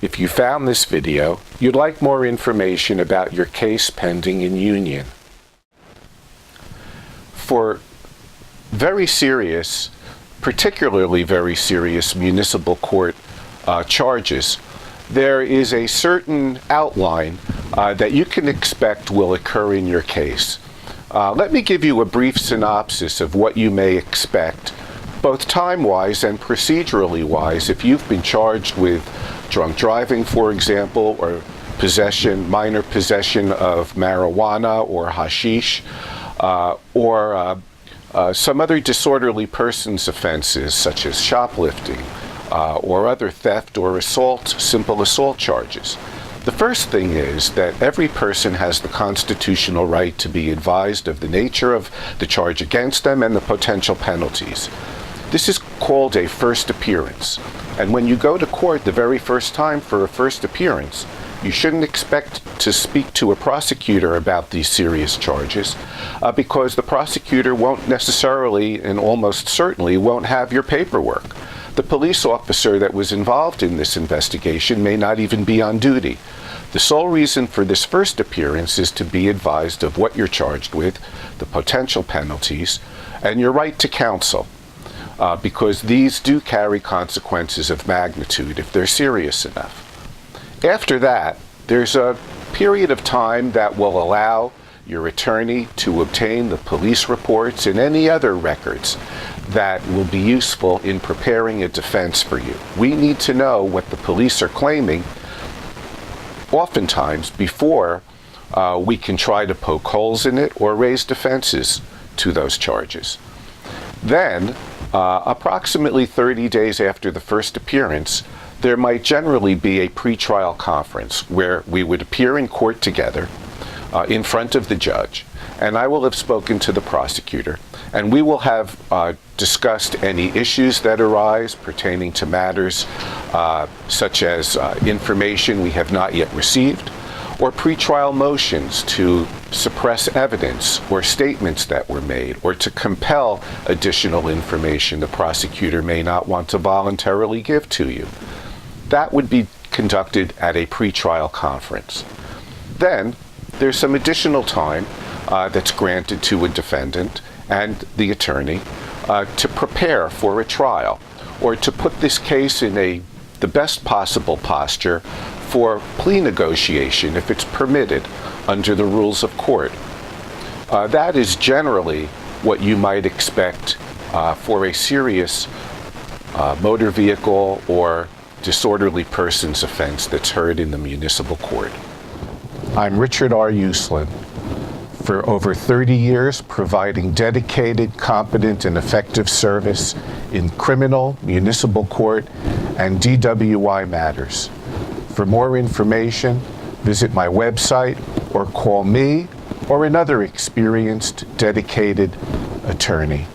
If you found this video, you'd like more information about your case pending in union. For very serious, particularly very serious municipal court charges, there is a certain outline that you can expect will occur in your case. Let me give you a brief synopsis of what you may expect, both time-wise and procedurally-wise, if you've been charged with drunk driving, for example, or minor possession of marijuana or hashish, or some other disorderly persons offenses such as shoplifting or other theft or assault, simple assault charges. The first thing is that every person has the constitutional right to be advised of the nature of the charge against them and the potential penalties. This is called a first appearance. And when you go to court the very first time for a first appearance, you shouldn't expect to speak to a prosecutor about these serious charges because the prosecutor won't necessarily and almost certainly won't have your paperwork. The police officer that was involved in this investigation may not even be on duty. The sole reason for this first appearance is to be advised of what you're charged with, the potential penalties, and your right to counsel, because these do carry consequences of magnitude if they're serious enough. After that, there's a period of time that will allow your attorney to obtain the police reports and any other records that will be useful in preparing a defense for you. We need to know what the police are claiming oftentimes before we can try to poke holes in it or raise defenses to those charges. Then, approximately 30 days after the first appearance, there might generally be a pretrial conference where we would appear in court together in front of the judge, and I will have spoken to the prosecutor, and we will have discussed any issues that arise pertaining to matters such as information we have not yet received, or pretrial motions to suppress evidence or statements that were made, or to compel additional information the prosecutor may not want to voluntarily give to you. That would be conducted at a pretrial conference. Then there's some additional time that's granted to a defendant and the attorney to prepare for a trial, or to put this case in the best possible posture for plea negotiation if it's permitted under the rules of court. That is generally what you might expect for a serious motor vehicle or disorderly persons offense that's heard in the municipal court. I'm Richard R. Uslan. For over 30 years, providing dedicated, competent, and effective service in criminal, municipal court, and DWI matters. For more information, visit my website or call me or another experienced, dedicated attorney.